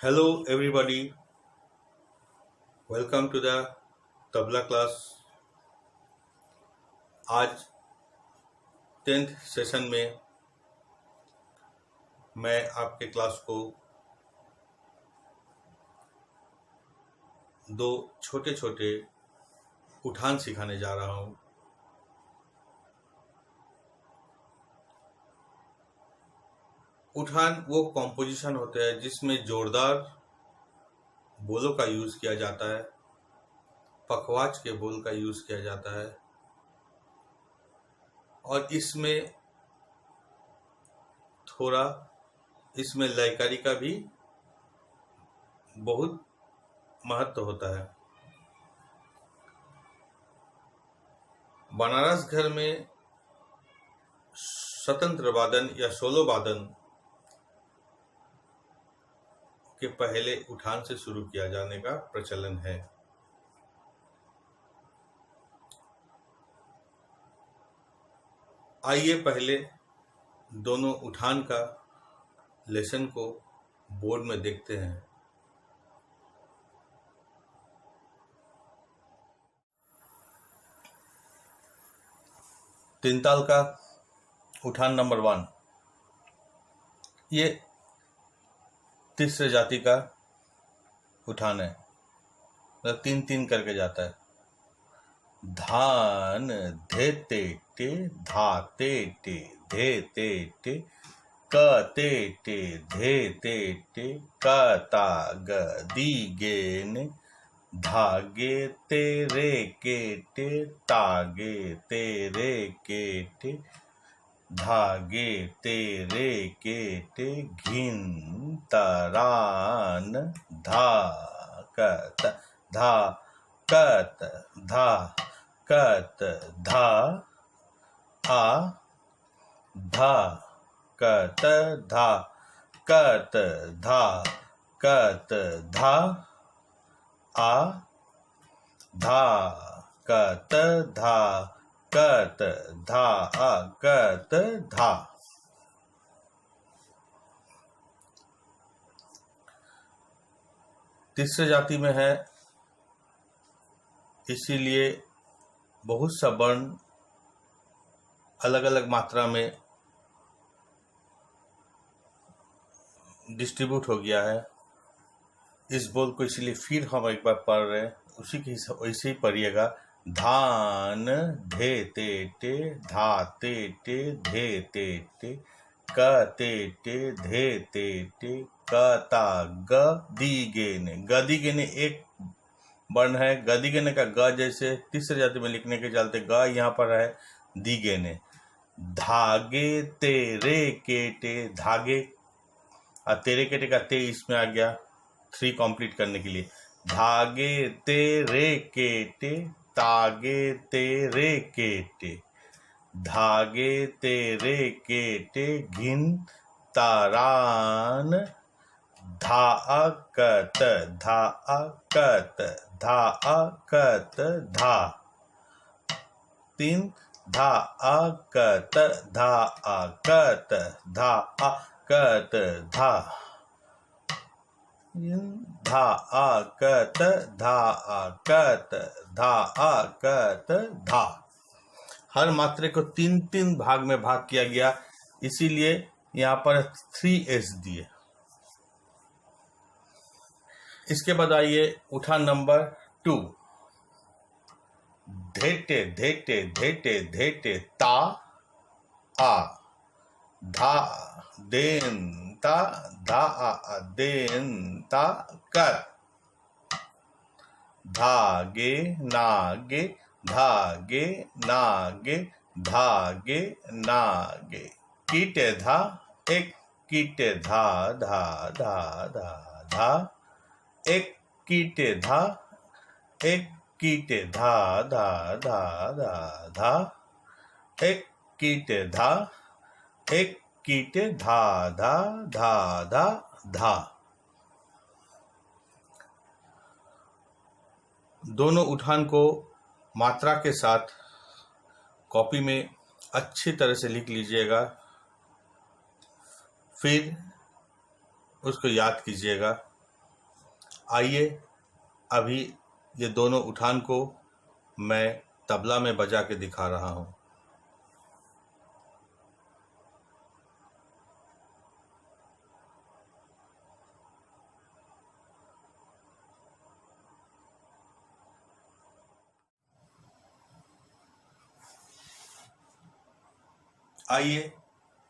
Hello, everybody. Welcome to the tabla class. आज 10th session में मैं आपके क्लास को दो छोटे छोटे उठान सिखाने जा रहा हूँ। उठान वो कॉम्पोजिशन होते हैं जिसमें जोरदार बोलों का यूज़ किया जाता है, पखवाज के बोल का यूज़ किया जाता है और इसमें थोड़ा लयकारी का भी बहुत महत्व होता है। बनारस घर में स्वतंत्र वादन या सोलो वादन के पहले उठान से शुरू किया जाने का प्रचलन है। आइए पहले दोनों उठान का लेसन को बोर्ड में देखते हैं। तीन ताल का उठान नंबर 1, ये तीसरे जाति का उठान है, मतलब 3-3 करके जाता है। धान धे ते टे धा ते टे धे ते टे क ते टे धे ते टे क ता ग दी गे ने धागे ते रे के टे तागे ते रे के टे धागे ते रे के टे घिन तरान धा कत धा कत धा कत धा आ धा कत धा कत धा कत धा आ धा कत धा कत धा आ कत धा। तीसरे जाति में है, इसीलिए बहुत सा वर्ण अलग अलग मात्रा में डिस्ट्रीब्यूट हो गया है। इस बोल को इसलिए फिर हम एक बार पढ़ रहे हैं, उसी के वैसे ही पढ़िएगा। धान धे ते टे धा ते टे धे ते टे क ते टे धे ते टे क ता ग दी गे ने। गदी गे ने एक वर्ण है, गदी गे ने का ग जैसे तीसरे जाति में लिखने के चलते ग यहाँ पर है दी गे ने। धागे तेरे केटे, धागे तेरे केटे का ते इसमें आ गया 3 कंप्लीट करने के लिए। धागे तेरे केटे तागे तेरे केटे धागे तेरे केटे घिन तारान धाकत धाकत धाकत धा। 3 धाकत धाकत धाकत धा धाकत धाकत धाकत धा। हर मात्रे को 3-3 भाग में भाग किया गया, इसीलिए यहाँ पर 3s दिए। इसके बाद आइए उठान नंबर 2, धेटे धेटे धेटे धेटे ता आ धा देन ता धा आ देन ता कर धागे नागे धागे नागे धागे नागे कीटे धा एक कीटे धा धा धा धा धा एक कीटे धा एक कीटे धा धा धा धा धा एक कीटे धा एक कीटे धा धा धा धा धा। दोनों उठान को मात्रा के साथ कॉपी में अच्छी तरह से लिख लीजिएगा, फिर उसको याद कीजिएगा। आइए अभी ये दोनों उठान को मैं तबला में बजा के दिखा रहा हूँ। आइए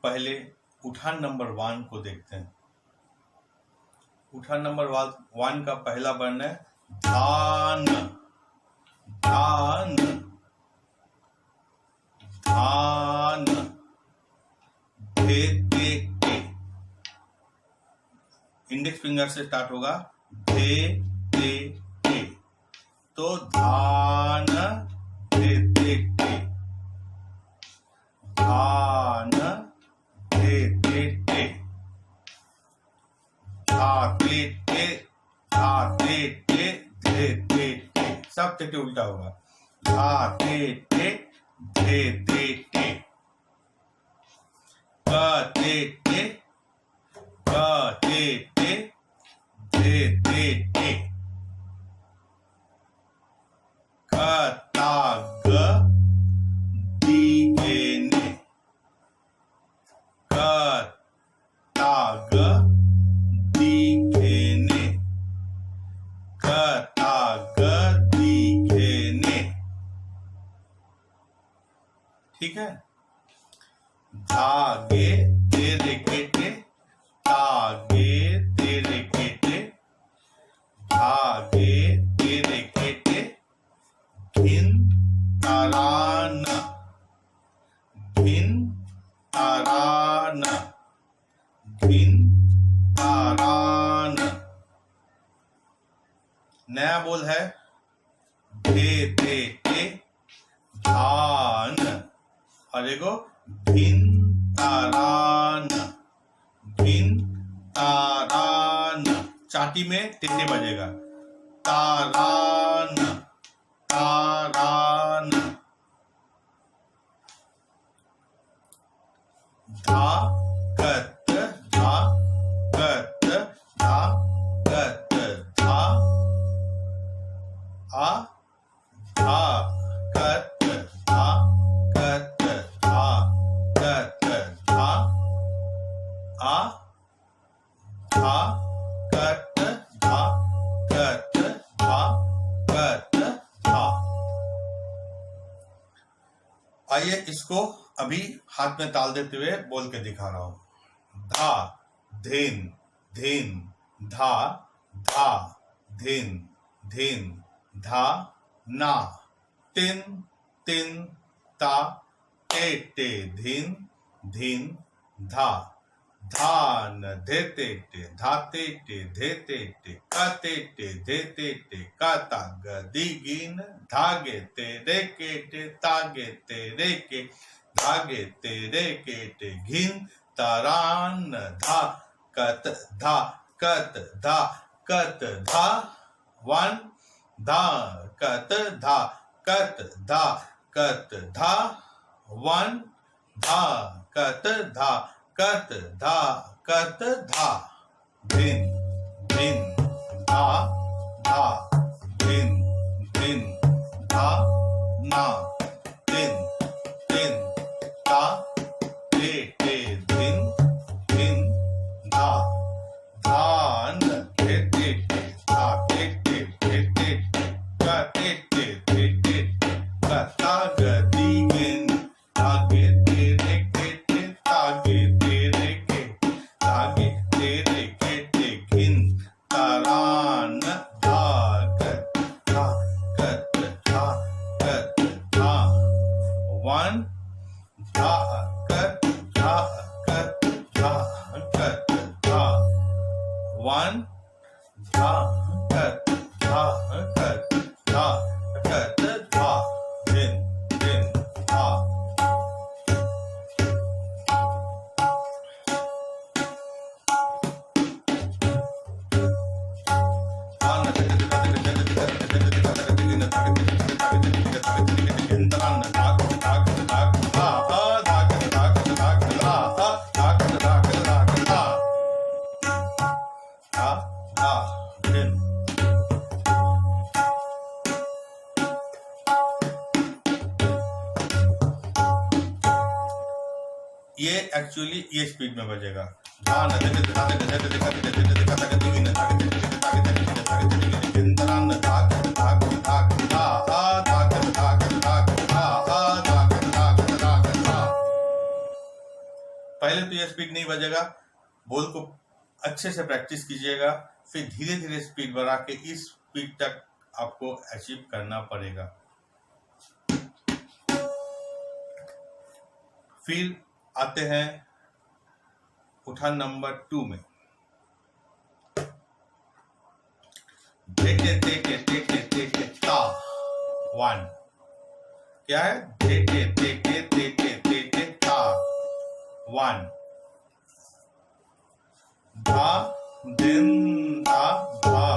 पहले उठान नंबर 1 को देखते हैं। उठान नंबर 1 का पहला वर्ण है धान, धान, धान, धे ते टे। इंडेक्स फिंगर से स्टार्ट होगा, धे ते टे। तो धान धे ते टे, धान धे ते टे, धा ते टे, धा ते टे, धे ते टे। सब टे उल्टा होगा, धा ते टे, धे ते टे। क ते टे, क ते टे, धे ते टे। क ता ग दी गे ने, क ता ग दी गे ने, क ता ग दी गे ने। ठीक है। धागे तेरे केटे, तागे तेरे केटे, धागे तेरे केटे, घिन ताराना, घिन ताराना, घिन ताराना। नया बोल है धे ते टे, धान, और देखो भिन तारान, भिन तारान। चाटी में टेटे बजेगा, तारान, तारान। धा कत, धा कत, धा कत, धा आ, धा कत, धा कत, धा कत, धा आ, धा कत, धा कत, धा कत, धा। आइए इसको अभी हाथ में ताल देते हुए बोल के दिखा रहा हूं। धा धिन, धिन, धा, धा, धिन, धिन, धा, ना, तिन, तिन, ता, टे टे, धिन, धिन, धा, धान, धेते टे, धाते टे, धेते टे, काते टे, धेते टे, काता गदी गिन, धागे तेरे केटे, तागे तेरे के, धागे तेरे केटे, घिन तारान, धा कत, धा कत, धा कत, धा, 1, धा कत, धा कत, धा कत, धा, 1, धा कत, धा कत, धा कत, धा। धिन, धिन, धा, धा, धिन, धिन, धा, ना, तिन, तिन, ता, टे टे, धिन, धिन, धा, धान, धेते टे, धाते टे, धेते टे, काते टे, धेते टे, कता गदी गिन, धागे तेरे केटे, तागे तेरे के, धागे तेरे केटे, घिन तारान, धा कत, धा कत, धा कत, धा, 1, धा कत, धा कत, धा कत, धा, 1, धा कत, धा कत, धा कत, धा, धिन, धिन, धा। धा, धा, धिन, ये एक्चुअली ये स्पीड में बजेगा। पहले तो ये स्पीड नहीं बजेगा, बोल को अच्छे से प्रैक्टिस कीजिएगा, फिर धीरे धीरे स्पीड बढ़ा के इस स्पीड तक आपको अचीव करना पड़ेगा। फिर आते हैं उठान नंबर 2 में। धेटे तेटे तेटे तेटे ता 1 क्या है? धेटे तेटे तेटे तेटे ता 1 धा दिन धा धा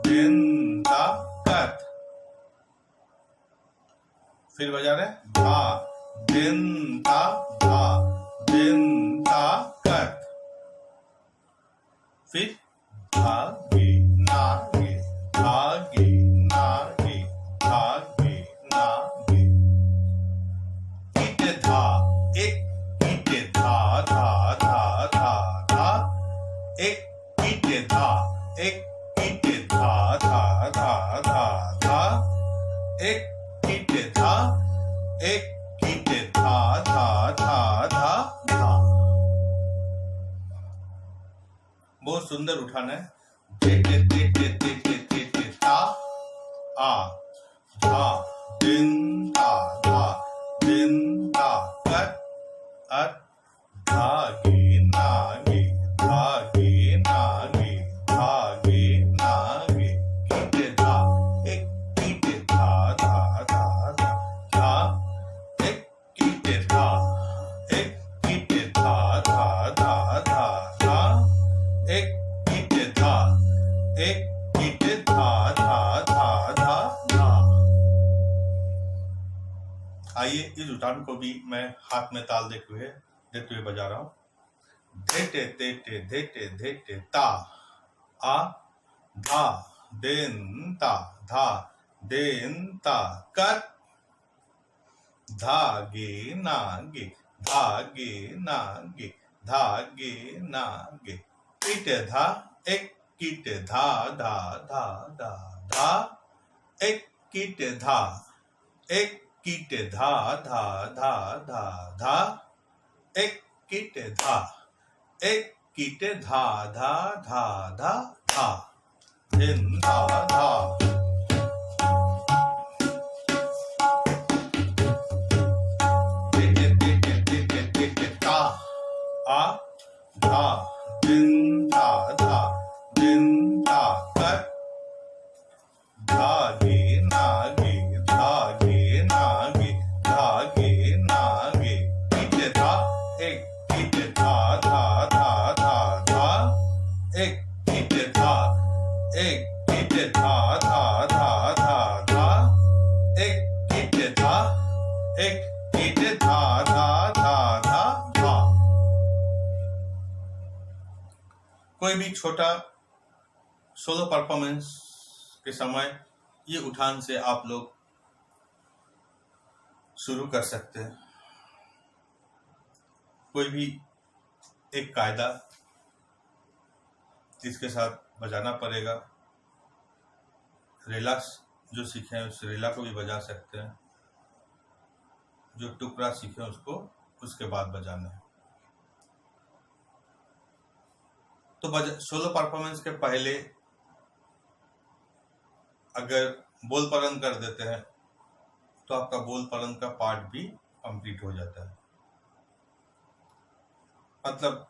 दिन धा कत। फिर बजा रहे धा दिन धा धा दिन धा कत। फिर धागे नागे धागे नागे धागे नागे। ईटे धा एक ईटे धा धा धा धा धा एक ईटे धा एक ईटे धा धा धा धा धा एक ईटे धा एक ईटे धा धा धा धा धा। बहुत सुंदर उठान है। तेटे तेटे तेटे तेटे ता आ धा दिन ता धा दिन ता कत अत धागे नागे धागे नागे धागे नागे। कीटे धा एक कीटे धा धा धा धा धा एक कीटे धा एक कीटे धा धा धा धा धा एक कीटे धा एक कीटे धा धा धा धा धा। आइए इस उठान को भी मैं हाथ में ताल देते हुए बजा रहा हूँ। धेटे तेटे धेटे धेटे ता आ धा दिन ता धा दिन ता कत धागे नागे धागे नागे धागे नागे। कीटे धा एक कीटे धा धा धा धा धा एक कीटे धा एक कीटे धा धा धा धा धा एक कीटे धा एक कीटे धा धा धा धा धा दिन धा धा। तेटे तेटे तेटे तेटे ता आ धा दिन धा धा दिन धा कत धागे नागे धागे नागे धागे नागे। कीटे धा एक कीटे धा धा धा धा धा एक कीटे धा एक कीटे धा धा धा धा धा एक कीटे धा एक कीटे धा धा धा धा धा। कोई भी छोटा सोलो परफॉर्मेंस के समय ये उठान से आप लोग शुरू कर सकते हैं। कोई भी एक कायदा इसके साथ बजाना पड़ेगा। रेला जो सीखे हैं उस रेला को भी बजा सकते हैं, जो टुकड़ा सीखे उसको उसके बाद बजाना है। तो सोलो परफॉर्मेंस के पहले अगर बोल पलन कर देते हैं तो आपका बोल पलन का पार्ट भी कंप्लीट हो जाता है। मतलब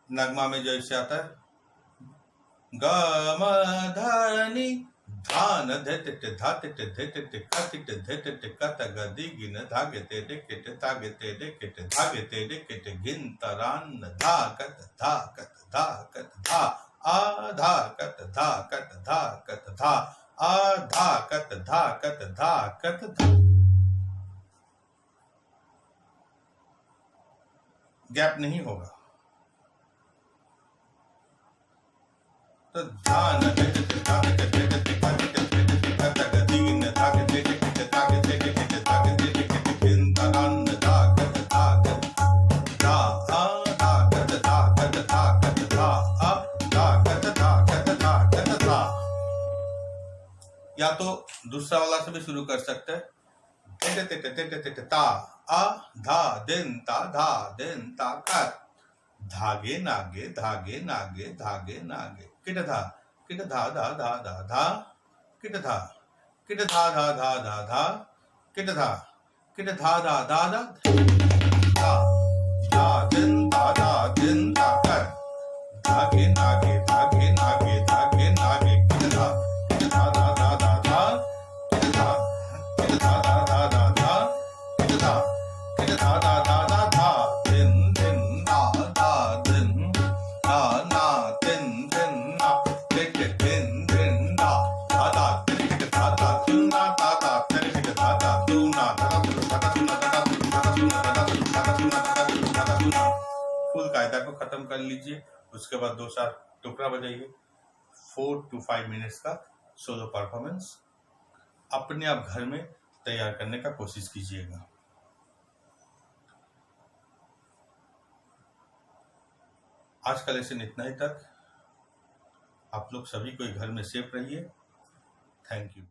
नगमा में जैसे आता है ग म ध नि धान धेटे धाते धेटे कतिटे धेटे कत गदि गिन धागे तेरे केटे धागे तेरे केटे धागे तेरे केटे गिन तरान धा कत धा धा आ धा कत धा आ धा कत धा। गैप नहीं होगा। तो धान धा या तो दूसरा वाला से भी शुरू कर सकते हैं। टे टे टे टे टे टे ता आ धा दिन ता धा दिन ता कर धागे नागे धागे नागे धागे नागे किट धा धा धा धा धा धा किट धा धा धा धा धा धा किट धा धा धा धा धा धा धा दिन ता कर धागे नागे धागे नागे धागे नागे किट धा धा धा धा धा धा किट धा धा धा धा धा धा किट धा धा धा धा धा धा दिन दिन दा दा दिन दा ना दिन दिन ना टिक दिन दिन दा धा धा टिक धा धा तुना दा दा टिक धा धा तुना दा दा तुना दा दा तुना दा दा तुना दा दा तुना। फुल कायदा को खत्म कर लीजिए, उसके बाद 2-4 टुकड़ा बजाइए। 4 to 5 मिनट्स का सोलो परफॉर्मेंस अपने आप घर में तैयार करने का कोशिश कीजिएगा। आज का लेसन इतना ही तक। आप लोग सभी कोई घर में सेफ रहिए। Thank you.